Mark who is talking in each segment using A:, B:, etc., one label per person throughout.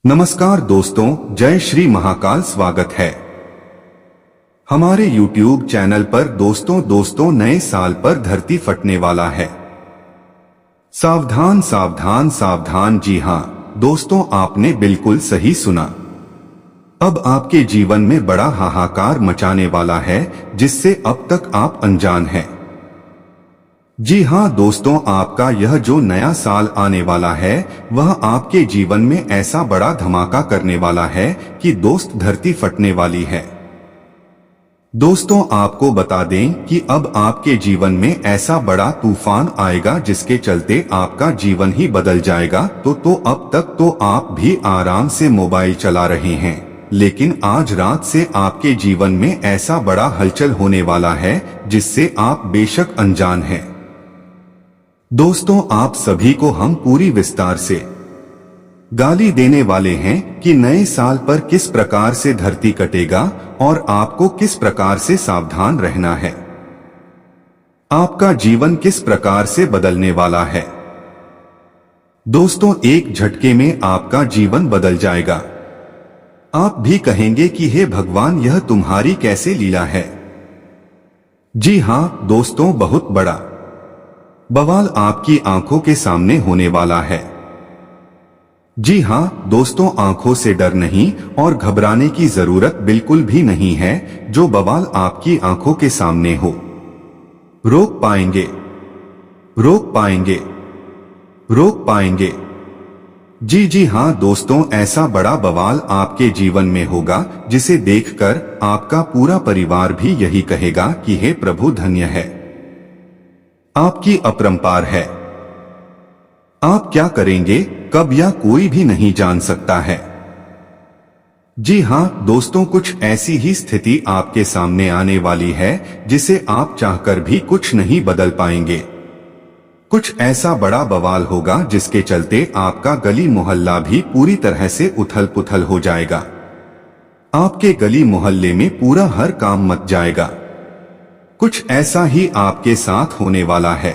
A: नमस्कार दोस्तों, जय श्री महाकाल। स्वागत है हमारे YouTube चैनल पर। दोस्तों नए साल पर धरती फटने वाला है। सावधान सावधान सावधान। जी हाँ दोस्तों, आपने बिल्कुल सही सुना। अब आपके जीवन में बड़ा हाहाकार मचाने वाला है जिससे अब तक आप अनजान हैं। जी हाँ दोस्तों, आपका यह जो नया साल आने वाला है वह आपके जीवन में ऐसा बड़ा धमाका करने वाला है कि दोस्त धरती फटने वाली है। दोस्तों आपको बता दें कि अब आपके जीवन में ऐसा बड़ा तूफान आएगा जिसके चलते आपका जीवन ही बदल जाएगा। तो अब तक तो आप भी आराम से मोबाइल चला रहे हैं, लेकिन आज रात से आपके जीवन में ऐसा बड़ा हलचल होने वाला है जिससे आप बेशक अनजान हैं। दोस्तों आप सभी को हम पूरी विस्तार से गाली देने वाले हैं कि नए साल पर किस प्रकार से धरती कटेगा और आपको किस प्रकार से सावधान रहना है। आपका जीवन किस प्रकार से बदलने वाला है। दोस्तों एक झटके में आपका जीवन बदल जाएगा। आप भी कहेंगे कि हे भगवान, यह तुम्हारी कैसे लीला है। जी हाँ दोस्तों, बहुत बड़ा बवाल आपकी आंखों के सामने होने वाला है। जी हाँ दोस्तों, आंखों से डर नहीं और घबराने की जरूरत बिल्कुल भी नहीं है। जो बवाल आपकी आंखों के सामने हो, रोक पाएंगे, रोक पाएंगे, रोक पाएंगे। जी हाँ दोस्तों, ऐसा बड़ा बवाल आपके जीवन में होगा जिसे देखकर आपका पूरा परिवार भी यही कहेगा कि हे प्रभु, धन्य है, आपकी अपरंपार है। आप क्या करेंगे कब, या कोई भी नहीं जान सकता है। जी हाँ दोस्तों, कुछ ऐसी ही स्थिति आपके सामने आने वाली है जिसे आप चाहकर भी कुछ नहीं बदल पाएंगे। कुछ ऐसा बड़ा बवाल होगा जिसके चलते आपका गली मोहल्ला भी पूरी तरह से उथल पुथल हो जाएगा। आपके गली मोहल्ले में पूरा हर काम मच जाएगा। कुछ ऐसा ही आपके साथ होने वाला है।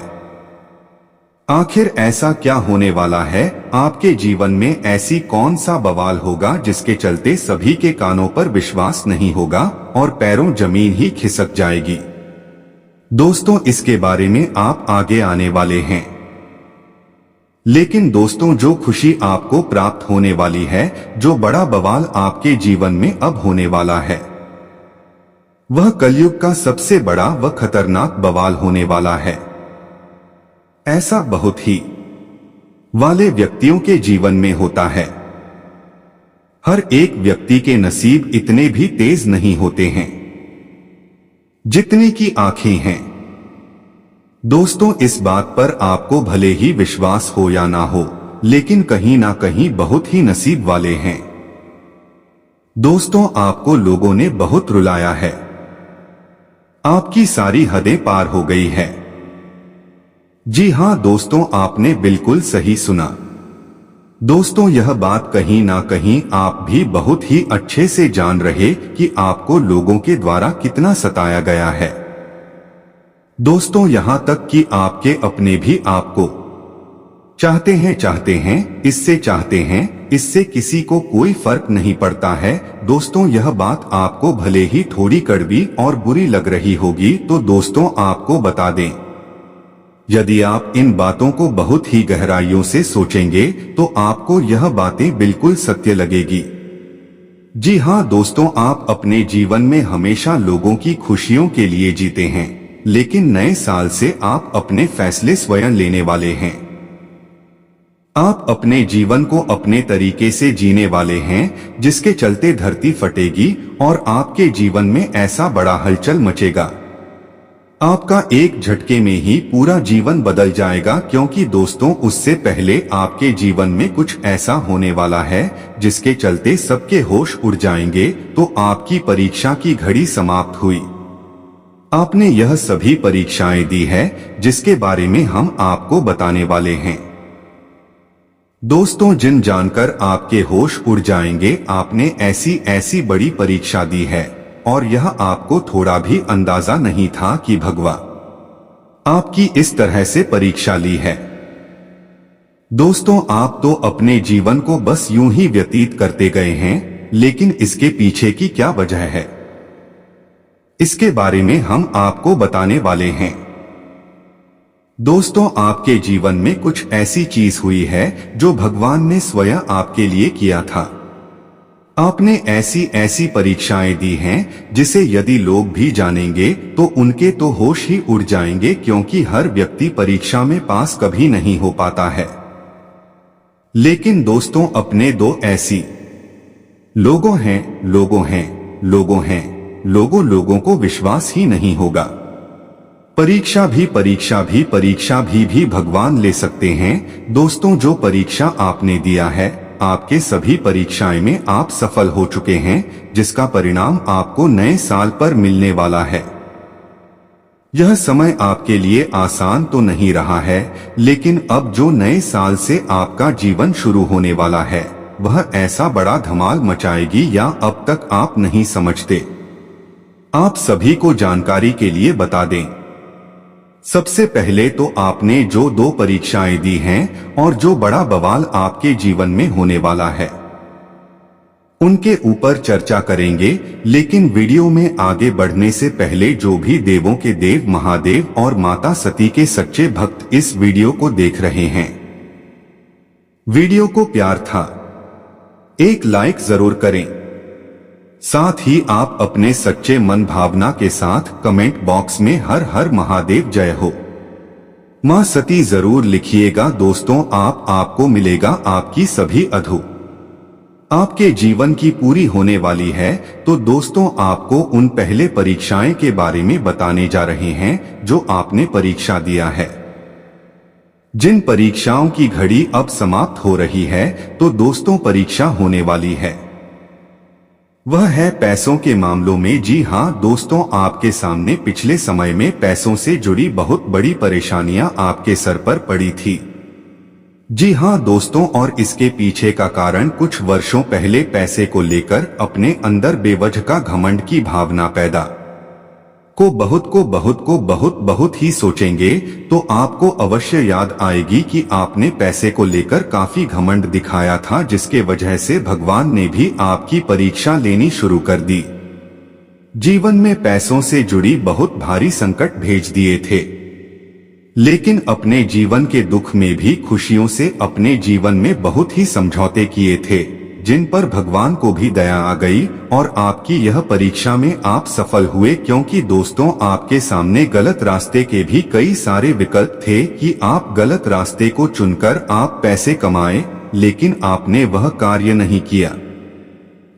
A: आखिर ऐसा क्या होने वाला है आपके जीवन में? ऐसी कौन सा बवाल होगा जिसके चलते सभी के कानों पर विश्वास नहीं होगा और पैरों जमीन ही खिसक जाएगी। दोस्तों इसके बारे में आप आगे आने वाले हैं। लेकिन दोस्तों, जो खुशी आपको प्राप्त होने वाली है, जो बड़ा बवाल आपके जीवन में अब होने वाला है, वह कलयुग का सबसे बड़ा व खतरनाक बवाल होने वाला है। ऐसा बहुत ही वाले व्यक्तियों के जीवन में होता है। हर एक व्यक्ति के नसीब इतने भी तेज नहीं होते हैं जितने की आंखें हैं। दोस्तों इस बात पर आपको भले ही विश्वास हो या ना हो, लेकिन कहीं ना कहीं बहुत ही नसीब वाले हैं। दोस्तों आपको लोगों ने बहुत रुलाया है। आपकी सारी हदें पार हो गई है। जी हाँ दोस्तों, आपने बिल्कुल सही सुना। दोस्तों यह बात कहीं ना कहीं आप भी बहुत ही अच्छे से जान रहे कि आपको लोगों के द्वारा कितना सताया गया है। दोस्तों यहां तक कि आपके अपने भी आपको चाहते हैं, इससे चाहते हैं, इससे किसी को कोई फर्क नहीं पड़ता है। दोस्तों यह बात आपको भले ही थोड़ी कड़वी और बुरी लग रही होगी, तो दोस्तों आपको बता दें, यदि आप इन बातों को बहुत ही गहराइयों से सोचेंगे तो आपको यह बातें बिल्कुल सत्य लगेगी। जी हाँ दोस्तों, आप अपने जीवन में हमेशा लोगों की खुशियों के लिए जीते हैं, लेकिन नए साल से आप अपने फैसले स्वयं लेने वाले हैं। आप अपने जीवन को अपने तरीके से जीने वाले हैं, जिसके चलते धरती फटेगी और आपके जीवन में ऐसा बड़ा हलचल मचेगा। आपका एक झटके में ही पूरा जीवन बदल जाएगा, क्योंकि दोस्तों उससे पहले आपके जीवन में कुछ ऐसा होने वाला है जिसके चलते सबके होश उड़ जाएंगे। तो आपकी परीक्षा की घड़ी समाप्त हुई। आपने यह सभी परीक्षाएं दी है जिसके बारे में हम आपको बताने वाले हैं। दोस्तों जिन जानकर आपके होश उड़ जाएंगे, आपने ऐसी बड़ी परीक्षा दी है और यह आपको थोड़ा भी अंदाजा नहीं था कि भगवान आपकी इस तरह से परीक्षा ली है। दोस्तों, आप तो अपने जीवन को बस यूं ही व्यतीत करते गए हैं, लेकिन इसके पीछे की क्या वजह है, इसके बारे में हम आपको बताने वाले हैं। दोस्तों, आपके जीवन में कुछ ऐसी चीज हुई है जो भगवान ने स्वयं आपके लिए किया था। आपने ऐसी ऐसी परीक्षाएं दी हैं जिसे यदि लोग भी जानेंगे तो उनके तो होश ही उड़ जाएंगे, क्योंकि हर व्यक्ति परीक्षा में पास कभी नहीं हो पाता है। लेकिन दोस्तों, अपने दो ऐसी लोगों को विश्वास ही नहीं होगा। परीक्षा भी भगवान ले सकते हैं। दोस्तों, जो परीक्षा आपने दिया है, आपके सभी परीक्षाएं में आप सफल हो चुके हैं, जिसका परिणाम आपको नए साल पर मिलने वाला है। यह समय आपके लिए आसान तो नहीं रहा है, लेकिन अब जो नए साल से आपका जीवन शुरू होने वाला है, वह ऐसा बड़ा धमाल मचाएगी या अब तक आप नहीं समझते। आप सभी को जानकारी के लिए बता दें, सबसे पहले तो आपने जो दो परीक्षाएं दी हैं और जो बड़ा बवाल आपके जीवन में होने वाला है, उनके ऊपर चर्चा करेंगे। लेकिन वीडियो में आगे बढ़ने से पहले जो भी देवों के देव महादेव और माता सती के सच्चे भक्त इस वीडियो को देख रहे हैं, वीडियो को प्यार था एक लाइक जरूर करें। साथ ही आप अपने सच्चे मन भावना के साथ कमेंट बॉक्स में हर हर महादेव जय हो मां सती जरूर लिखिएगा। दोस्तों, आपको मिलेगा आपकी सभी अधू आपके जीवन की पूरी होने वाली है। तो दोस्तों, आपको उन पहले परीक्षाएं के बारे में बताने जा रहे हैं जो आपने परीक्षा दिया है। जिन परीक्षाओं की घड़ी अब समाप्त हो रही है, तो दोस्तों परीक्षा होने वाली है, वह है पैसों के मामलों में। जी हां दोस्तों, आपके सामने पिछले समय में पैसों से जुड़ी बहुत बड़ी परेशानियां आपके सर पर पड़ी थी। जी हां दोस्तों, और इसके पीछे का कारण कुछ वर्षों पहले पैसे को लेकर अपने अंदर बेवजह का घमंड की भावना पैदा बहुत ही सोचेंगे तो आपको अवश्य याद आएगी कि आपने पैसे को लेकर काफी घमंड दिखाया था, जिसके वजह से भगवान ने भी आपकी परीक्षा लेनी शुरू कर दी। जीवन में पैसों से जुड़ी बहुत भारी संकट भेज दिए थे, लेकिन अपने जीवन के दुख में भी खुशियों से अपने जीवन में बहुत ही समझौते किए थे, जिन पर भगवान को भी दया आ गई और आपकी यह परीक्षा में आप सफल हुए। क्योंकि दोस्तों, आपके सामने गलत रास्ते के भी कई सारे विकल्प थे कि आप गलत रास्ते को चुनकर आप पैसे कमाएं, लेकिन आपने वह कार्य नहीं किया।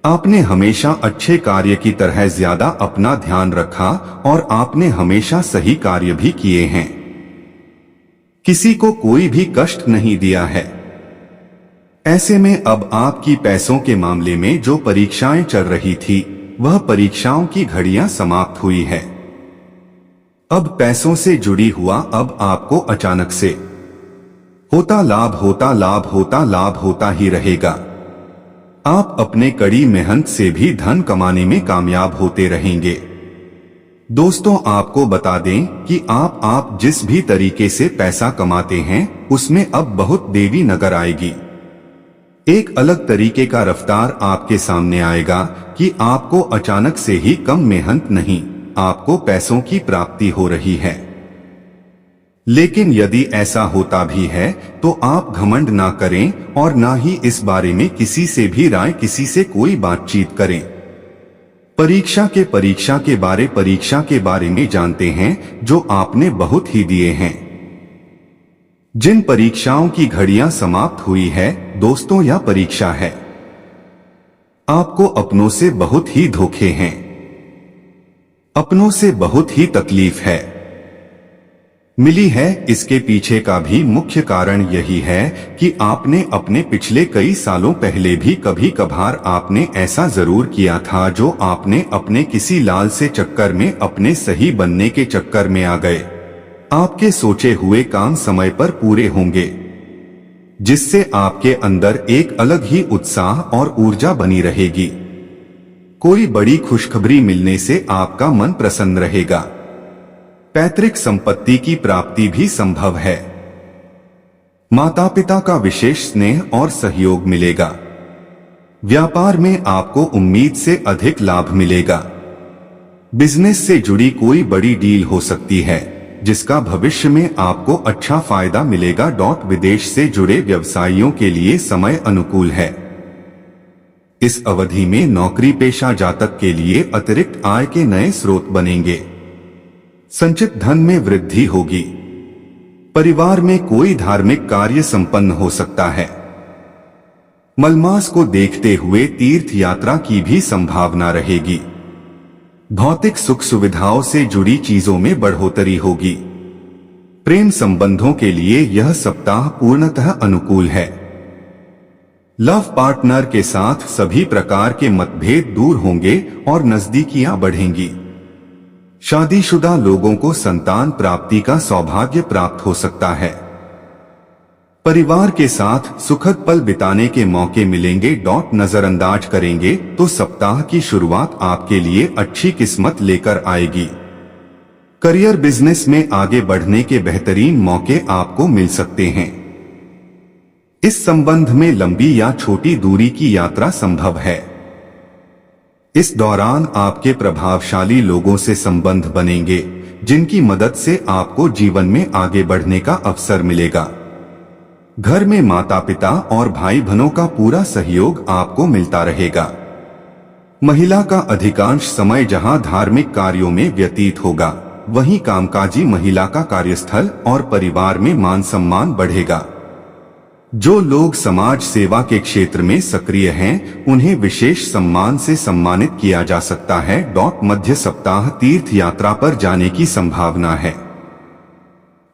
A: आपने हमेशा अच्छे कार्य की तरह ज्यादा अपना ध्यान रखा और आपने हमेशा सही कार्य भी किए हैं, किसी को कोई भी कष्ट नहीं दिया है। ऐसे में अब आपकी पैसों के मामले में जो परीक्षाएं चल रही थी, वह परीक्षाओं की घड़ियां समाप्त हुई है। अब पैसों से जुड़ी हुआ अब आपको अचानक से लाभ होता ही रहेगा। आप अपने कड़ी मेहनत से भी धन कमाने में कामयाब होते रहेंगे। दोस्तों, आपको बता दें कि आप जिस भी तरीके से पैसा कमाते हैं, उसमें अब बहुत देवी नजर आएगी। एक अलग तरीके का रफ्तार आपके सामने आएगा कि आपको अचानक से ही कम मेहनत नहीं, आपको पैसों की प्राप्ति हो रही है। लेकिन यदि ऐसा होता भी है तो आप घमंड ना करें और ना ही इस बारे में किसी से भी किसी से कोई बातचीत करें। परीक्षा के बारे में जानते हैं जो आपने बहुत ही दिए हैं। जिन परीक्षाओं की घड़ियां समाप्त हुई है दोस्तों, यह परीक्षा है। आपको अपनों से बहुत ही धोखे हैं, अपनों से बहुत ही तकलीफ है मिली है। इसके पीछे का भी मुख्य कारण यही है कि आपने अपने पिछले कई सालों पहले भी कभी कभार आपने ऐसा जरूर किया था, जो आपने अपने किसी लाल से चक्कर में अपने सही बनने के चक्कर में आ गए। आपके सोचे हुए काम समय पर पूरे होंगे, जिससे आपके अंदर एक अलग ही उत्साह और ऊर्जा बनी रहेगी। कोई बड़ी खुशखबरी मिलने से आपका मन प्रसन्न रहेगा। पैतृक संपत्ति की प्राप्ति भी संभव है। माता पिता का विशेष स्नेह और सहयोग मिलेगा। व्यापार में आपको उम्मीद से अधिक लाभ मिलेगा। बिजनेस से जुड़ी कोई बड़ी डील हो सकती है जिसका भविष्य में आपको अच्छा फायदा मिलेगा। विदेश से जुड़े व्यवसायियों के लिए समय अनुकूल है। इस अवधि में नौकरी पेशा जातक के लिए अतिरिक्त आय के नए स्रोत बनेंगे। संचित धन में वृद्धि होगी। परिवार में कोई धार्मिक कार्य संपन्न हो सकता है। मलमास को देखते हुए तीर्थ यात्रा की भी संभावना रहेगी। भौतिक सुख सुविधाओं से जुड़ी चीजों में बढ़ोतरी होगी। प्रेम संबंधों के लिए यह सप्ताह पूर्णतः अनुकूल है। लव पार्टनर के साथ सभी प्रकार के मतभेद दूर होंगे और नजदीकियां बढ़ेंगी। शादीशुदा लोगों को संतान प्राप्ति का सौभाग्य प्राप्त हो सकता है। परिवार के साथ सुखद पल बिताने के मौके मिलेंगे। नजरअंदाज करेंगे तो सप्ताह की शुरुआत आपके लिए अच्छी किस्मत लेकर आएगी। करियर बिजनेस में आगे बढ़ने के बेहतरीन मौके आपको मिल सकते हैं। इस संबंध में लंबी या छोटी दूरी की यात्रा संभव है। इस दौरान आपके प्रभावशाली लोगों से संबंध बनेंगे जिनकी मदद से आपको जीवन में आगे बढ़ने का अवसर मिलेगा। घर में माता पिता और भाई बहनों का पूरा सहयोग आपको मिलता रहेगा। महिला का अधिकांश समय जहां धार्मिक कार्यों में व्यतीत होगा, वहीं कामकाजी महिला का कार्यस्थल और परिवार में मान सम्मान बढ़ेगा। जो लोग समाज सेवा के क्षेत्र में सक्रिय हैं, उन्हें विशेष सम्मान से सम्मानित किया जा सकता है। मध्य सप्ताह तीर्थ यात्रा पर जाने की संभावना है।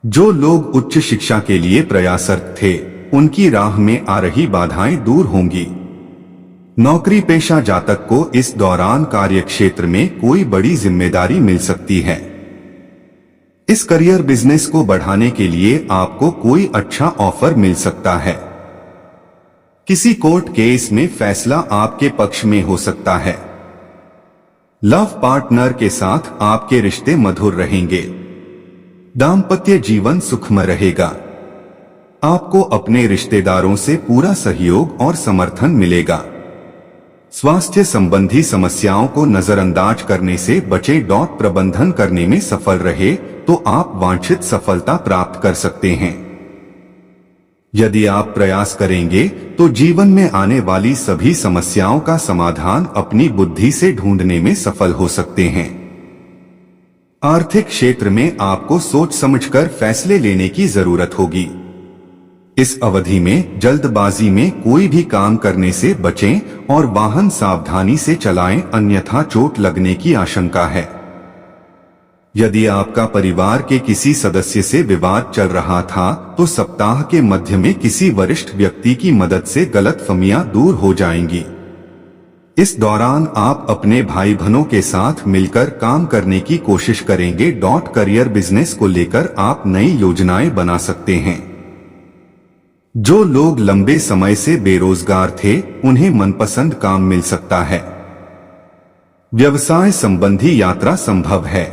A: जो लोग उच्च शिक्षा के लिए प्रयासरत थे, उनकी राह में आ रही बाधाएं दूर होंगी। नौकरी पेशा जातक को इस दौरान कार्य क्षेत्र में कोई बड़ी जिम्मेदारी मिल सकती है। इस करियर बिजनेस को बढ़ाने के लिए आपको कोई अच्छा ऑफर मिल सकता है। किसी कोर्ट केस में फैसला आपके पक्ष में हो सकता है। लव पार्टनर के साथ आपके रिश्ते मधुर रहेंगे। दाम्पत्य जीवन सुखमय रहेगा। आपको अपने रिश्तेदारों से पूरा सहयोग और समर्थन मिलेगा। स्वास्थ्य संबंधी समस्याओं को नजरअंदाज करने से बचे। प्रबंधन करने में सफल रहे तो आप वांछित सफलता प्राप्त कर सकते हैं। यदि आप प्रयास करेंगे तो जीवन में आने वाली सभी समस्याओं का समाधान अपनी बुद्धि से ढूंढने में सफल हो सकते हैं। आर्थिक क्षेत्र में आपको सोच समझकर फैसले लेने की जरूरत होगी। इस अवधि में जल्दबाजी में कोई भी काम करने से बचें और वाहन सावधानी से चलाएं, अन्यथा चोट लगने की आशंका है। यदि आपका परिवार के किसी सदस्य से विवाद चल रहा था, तो सप्ताह के मध्य में किसी वरिष्ठ व्यक्ति की मदद से गलतफहमियां दूर हो जाएंगी। इस दौरान आप अपने भाई बहनों के साथ मिलकर काम करने की कोशिश करेंगे। करियर बिजनेस को लेकर आप नई योजनाएं बना सकते हैं। जो लोग लंबे समय से बेरोजगार थे, उन्हें मनपसंद काम मिल सकता है। व्यवसाय संबंधी यात्रा संभव है।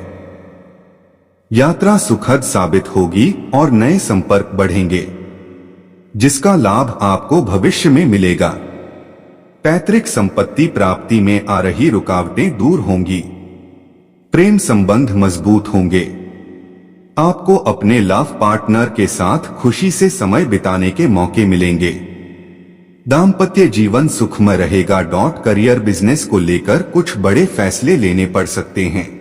A: यात्रा सुखद साबित होगी और नए संपर्क बढ़ेंगे, जिसका लाभ आपको भविष्य में मिलेगा। पैतृक संपत्ति प्राप्ति में आ रही रुकावटें दूर होंगी। प्रेम संबंध मजबूत होंगे। आपको अपने लव पार्टनर के साथ खुशी से समय बिताने के मौके मिलेंगे। दाम्पत्य जीवन सुखमय रहेगा। करियर बिजनेस को लेकर कुछ बड़े फैसले लेने पड़ सकते हैं।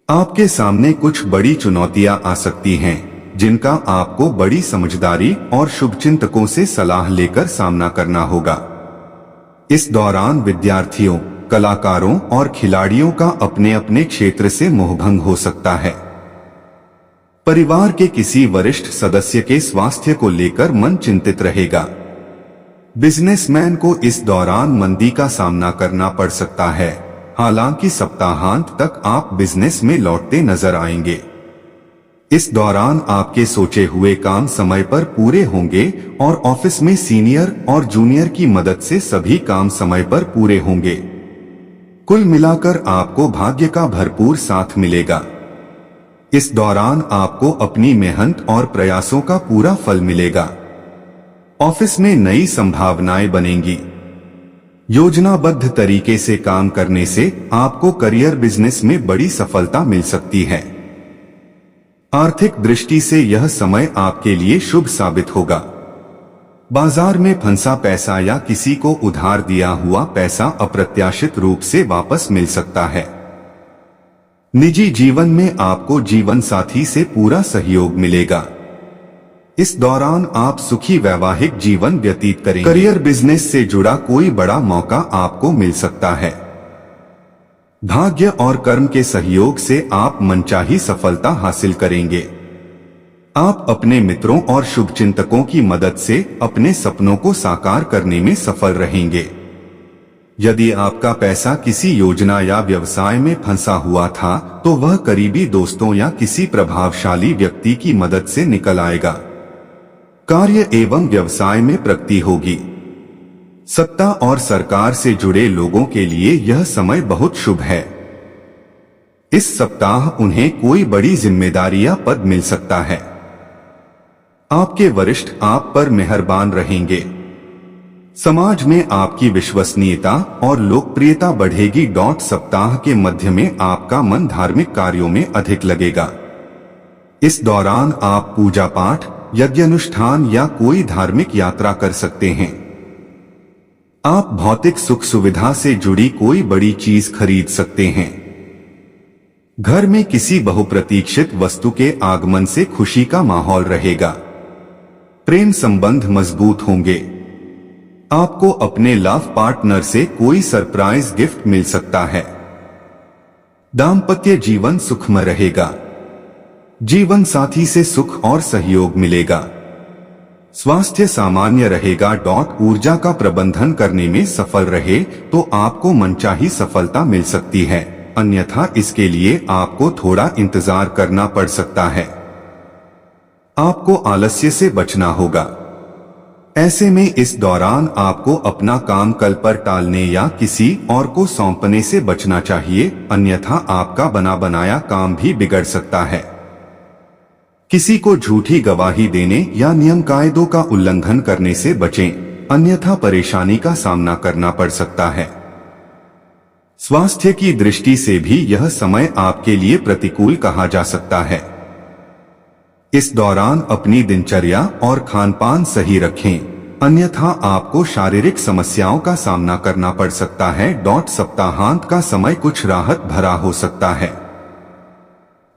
A: आपके सामने कुछ बड़ी चुनौतियां आ सकती हैं, जिनका आपको बड़ी समझदारी और शुभचिंतकों से सलाह लेकर सामना करना होगा। इस दौरान विद्यार्थियों, कलाकारों और खिलाड़ियों का अपने अपने क्षेत्र से मोहभंग हो सकता है। परिवार के किसी वरिष्ठ सदस्य के स्वास्थ्य को लेकर मन चिंतित रहेगा। बिजनेसमैन को इस दौरान मंदी का सामना करना पड़ सकता है, हालांकि सप्ताहांत तक आप बिजनेस में लौटते नजर आएंगे। इस दौरान आपके सोचे हुए काम समय पर पूरे होंगे और ऑफिस में सीनियर और जूनियर की मदद से सभी काम समय पर पूरे होंगे। कुल मिलाकर आपको भाग्य का भरपूर साथ मिलेगा। इस दौरान आपको अपनी मेहनत और प्रयासों का पूरा फल मिलेगा। ऑफिस में नई संभावनाएं बनेंगी। योजनाबद्ध तरीके से काम करने से आपको करियर बिजनेस में बड़ी सफलता मिल सकती है। आर्थिक दृष्टि से यह समय आपके लिए शुभ साबित होगा। बाजार में फंसा पैसा या किसी को उधार दिया हुआ पैसा अप्रत्याशित रूप से वापस मिल सकता है। निजी जीवन में आपको जीवन साथी से पूरा सहयोग मिलेगा। इस दौरान आप सुखी वैवाहिक जीवन व्यतीत करेंगे। करियर बिजनेस से जुड़ा कोई बड़ा मौका आपको मिल सकता है। भाग्य और कर्म के सहयोग से आप मनचाही सफलता हासिल करेंगे। आप अपने मित्रों और शुभचिंतकों की मदद से अपने सपनों को साकार करने में सफल रहेंगे। यदि आपका पैसा किसी योजना या व्यवसाय में फंसा हुआ था तो वह करीबी दोस्तों या किसी प्रभावशाली व्यक्ति की मदद से निकल आएगा। कार्य एवं व्यवसाय में प्रगति होगी। सत्ता और सरकार से जुड़े लोगों के लिए यह समय बहुत शुभ है। इस सप्ताह उन्हें कोई बड़ी जिम्मेदारी या पद मिल सकता है। आपके वरिष्ठ आप पर मेहरबान रहेंगे। समाज में आपकी विश्वसनीयता और लोकप्रियता बढ़ेगी। सप्ताह के मध्य में आपका मन धार्मिक कार्यों में अधिक लगेगा। इस दौरान आप पूजा पाठ, यज्ञानुष्ठान या कोई धार्मिक यात्रा कर सकते हैं। आप भौतिक सुख सुविधा से जुड़ी कोई बड़ी चीज खरीद सकते हैं। घर में किसी बहुप्रतीक्षित वस्तु के आगमन से खुशी का माहौल रहेगा। प्रेम संबंध मजबूत होंगे। आपको अपने लव पार्टनर से कोई सरप्राइज गिफ्ट मिल सकता है। दाम्पत्य जीवन सुखमय रहेगा। जीवन साथी से सुख और सहयोग मिलेगा। स्वास्थ्य सामान्य रहेगा। ऊर्जा का प्रबंधन करने में सफल रहे तो आपको मनचाही सफलता मिल सकती है, अन्यथा इसके लिए आपको थोड़ा इंतजार करना पड़ सकता है। आपको आलस्य से बचना होगा। ऐसे में इस दौरान आपको अपना काम कल पर टालने या किसी और को सौंपने से बचना चाहिए, अन्यथा आपका बना बनाया काम भी बिगड़ सकता है। किसी को झूठी गवाही देने या नियम कायदों का उल्लंघन करने से बचें, अन्यथा परेशानी का सामना करना पड़ सकता है। स्वास्थ्य की दृष्टि से भी यह समय आपके लिए प्रतिकूल कहा जा सकता है। इस दौरान अपनी दिनचर्या और खानपान सही रखें, अन्यथा आपको शारीरिक समस्याओं का सामना करना पड़ सकता है। सप्ताहांत का समय कुछ राहत भरा हो सकता है।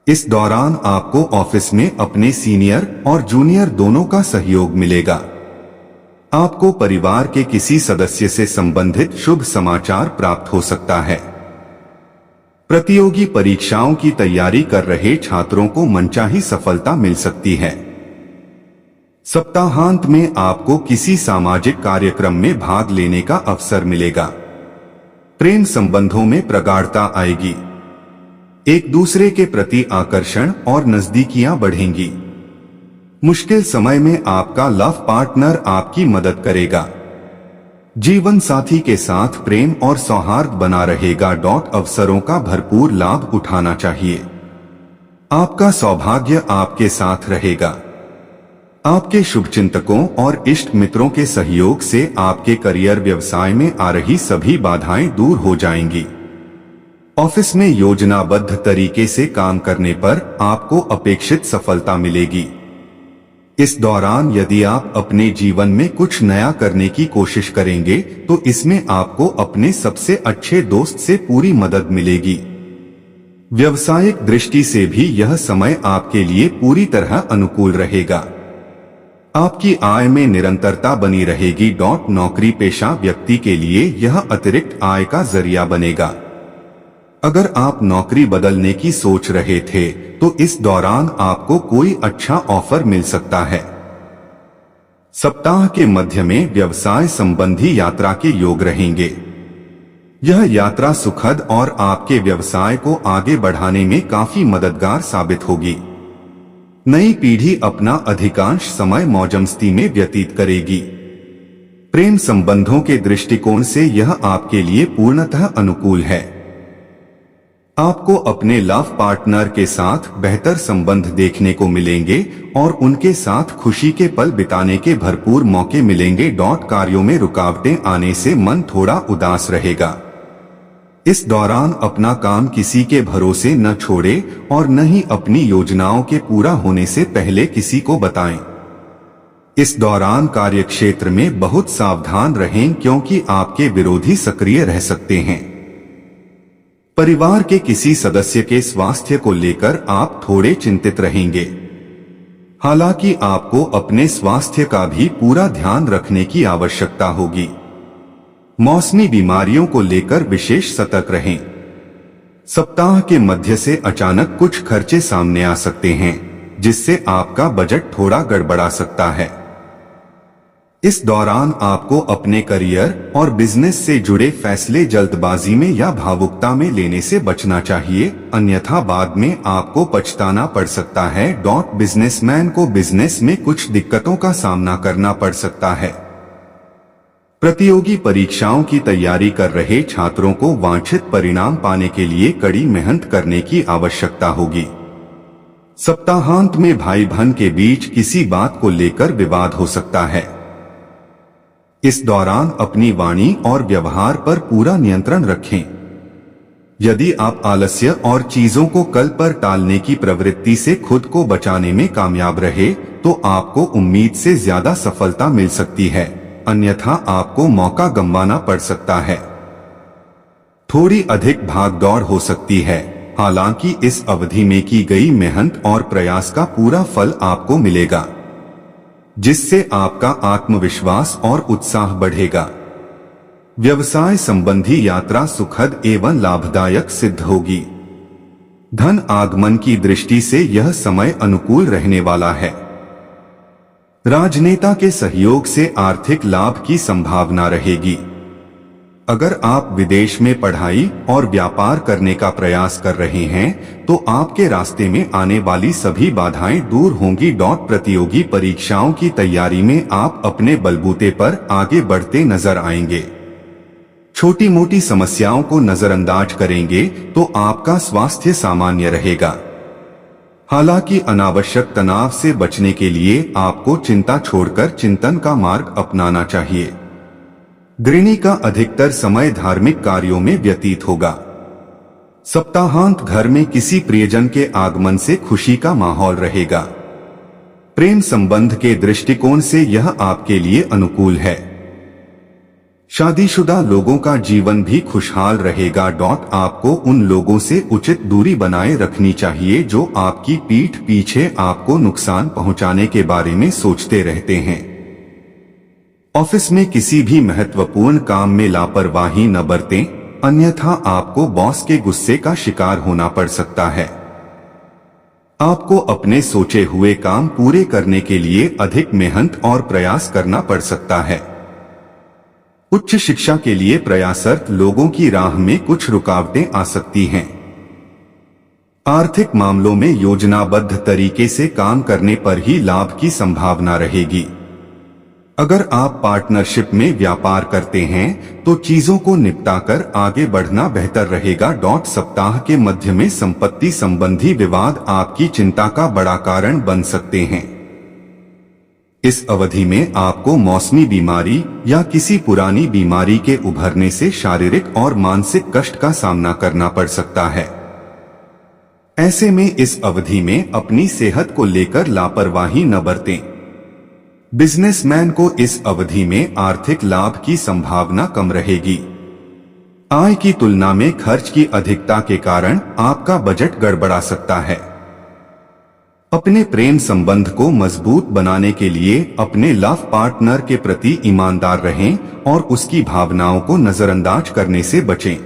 A: इस दौरान आपको ऑफिस में अपने सीनियर और जूनियर दोनों का सहयोग मिलेगा। आपको परिवार के किसी सदस्य से संबंधित शुभ समाचार प्राप्त हो सकता है। प्रतियोगी परीक्षाओं की तैयारी कर रहे छात्रों को मनचाही सफलता मिल सकती है। सप्ताहांत में आपको किसी सामाजिक कार्यक्रम में भाग लेने का अवसर मिलेगा। प्रेम संबंधों में प्रगाढ़ता आएगी। एक दूसरे के प्रति आकर्षण और नजदीकियां बढ़ेंगी। मुश्किल समय में आपका लव पार्टनर आपकी मदद करेगा। जीवन साथी के साथ प्रेम और सौहार्द बना रहेगा। अवसरों का भरपूर लाभ उठाना चाहिए। आपका सौभाग्य आपके साथ रहेगा। आपके शुभचिंतकों और इष्ट मित्रों के सहयोग से आपके करियर व्यवसाय में आ रही सभी बाधाएं दूर हो जाएंगी। ऑफिस में योजनाबद्ध तरीके से काम करने पर आपको अपेक्षित सफलता मिलेगी। इस दौरान यदि आप अपने जीवन में कुछ नया करने की कोशिश करेंगे तो इसमें आपको अपने सबसे अच्छे दोस्त से पूरी मदद मिलेगी। व्यावसायिक दृष्टि से भी यह समय आपके लिए पूरी तरह अनुकूल रहेगा। आपकी आय में निरंतरता बनी रहेगी। नौकरी पेशा व्यक्ति के लिए यह अतिरिक्त आय का जरिया बनेगा। अगर आप नौकरी बदलने की सोच रहे थे तो इस दौरान आपको कोई अच्छा ऑफर मिल सकता है। सप्ताह के मध्य में व्यवसाय संबंधी यात्रा के योग रहेंगे। यह यात्रा सुखद और आपके व्यवसाय को आगे बढ़ाने में काफी मददगार साबित होगी। नई पीढ़ी अपना अधिकांश समय मौजमस्ती में व्यतीत करेगी। प्रेम संबंधों के दृष्टिकोण से यह आपके लिए पूर्णतः अनुकूल है। आपको अपने लव पार्टनर के साथ बेहतर संबंध देखने को मिलेंगे और उनके साथ खुशी के पल बिताने के भरपूर मौके मिलेंगे। कार्यों में रुकावटें आने से मन थोड़ा उदास रहेगा। इस दौरान अपना काम किसी के भरोसे न छोड़े और न ही अपनी योजनाओं के पूरा होने से पहले किसी को बताएं। इस दौरान कार्यक्षेत्र में बहुत सावधान रहें क्योंकि आपके विरोधी सक्रिय रह सकते हैं। परिवार के किसी सदस्य के स्वास्थ्य को लेकर आप थोड़े चिंतित रहेंगे। हालांकि आपको अपने स्वास्थ्य का भी पूरा ध्यान रखने की आवश्यकता होगी। मौसमी बीमारियों को लेकर विशेष सतर्क रहें। सप्ताह के मध्य से अचानक कुछ खर्चे सामने आ सकते हैं जिससे आपका बजट थोड़ा गड़बड़ा सकता है। इस दौरान आपको अपने करियर और बिजनेस से जुड़े फैसले जल्दबाजी में या भावुकता में लेने से बचना चाहिए, अन्यथा बाद में आपको पछताना पड़ सकता है। बिजनेसमैन को बिजनेस में कुछ दिक्कतों का सामना करना पड़ सकता है। प्रतियोगी परीक्षाओं की तैयारी कर रहे छात्रों को वांछित परिणाम पाने के लिए कड़ी मेहनत करने की आवश्यकता होगी। सप्ताहांत में भाई बहन के बीच किसी बात को लेकर विवाद हो सकता है। इस दौरान अपनी वाणी और व्यवहार पर पूरा नियंत्रण रखें। यदि आप आलस्य और चीजों को कल पर टालने की प्रवृत्ति से खुद को बचाने में कामयाब रहे तो आपको उम्मीद से ज्यादा सफलता मिल सकती है, अन्यथा आपको मौका गंवाना पड़ सकता है। थोड़ी अधिक भागदौड़ हो सकती है, हालांकि इस अवधि में की गई मेहनत और प्रयास का पूरा फल आपको मिलेगा, जिससे आपका आत्मविश्वास और उत्साह बढ़ेगा। व्यवसाय संबंधी यात्रा सुखद एवं लाभदायक सिद्ध होगी। धन आगमन की दृष्टि से यह समय अनुकूल रहने वाला है। राजनेता के सहयोग से आर्थिक लाभ की संभावना रहेगी। अगर आप विदेश में पढ़ाई और व्यापार करने का प्रयास कर रहे हैं तो आपके रास्ते में आने वाली सभी बाधाएं दूर होंगी। प्रतियोगी परीक्षाओं की तैयारी में आप अपने बलबूते पर आगे बढ़ते नजर आएंगे। छोटी मोटी समस्याओं को नजरअंदाज करेंगे तो आपका स्वास्थ्य सामान्य रहेगा। हालांकि अनावश्यक तनाव से बचने के लिए आपको चिंता छोड़कर चिंतन का मार्ग अपनाना चाहिए। गृहिणी का अधिकतर समय धार्मिक कार्यों में व्यतीत होगा। सप्ताहांत घर में किसी प्रियजन के आगमन से खुशी का माहौल रहेगा। प्रेम संबंध के दृष्टिकोण से यह आपके लिए अनुकूल है। शादीशुदा लोगों का जीवन भी खुशहाल रहेगा। आपको उन लोगों से उचित दूरी बनाए रखनी चाहिए जो आपकी पीठ पीछे आपको नुकसान पहुंचाने के बारे में सोचते रहते हैं। ऑफिस में किसी भी महत्वपूर्ण काम में लापरवाही न बरतें, अन्यथा आपको बॉस के गुस्से का शिकार होना पड़ सकता है। आपको अपने सोचे हुए काम पूरे करने के लिए अधिक मेहनत और प्रयास करना पड़ सकता है। उच्च शिक्षा के लिए प्रयासरत लोगों की राह में कुछ रुकावटें आ सकती हैं। आर्थिक मामलों में योजनाबद्ध तरीके से काम करने पर ही लाभ की संभावना रहेगी। अगर आप पार्टनरशिप में व्यापार करते हैं तो चीजों को निपटाकर आगे बढ़ना बेहतर रहेगा। सप्ताह के मध्य में संपत्ति संबंधी विवाद आपकी चिंता का बड़ा कारण बन सकते हैं। इस अवधि में आपको मौसमी बीमारी या किसी पुरानी बीमारी के उभरने से शारीरिक और मानसिक कष्ट का सामना करना पड़ सकता है। ऐसे में इस अवधि में अपनी सेहत को लेकर लापरवाही न बरतें। बिजनेसमैन को इस अवधि में आर्थिक लाभ की संभावना कम रहेगी। आय की तुलना में खर्च की अधिकता के कारण आपका बजट गड़बड़ा सकता है। अपने प्रेम संबंध को मजबूत बनाने के लिए अपने लव पार्टनर के प्रति ईमानदार रहें और उसकी भावनाओं को नजरअंदाज करने से बचें।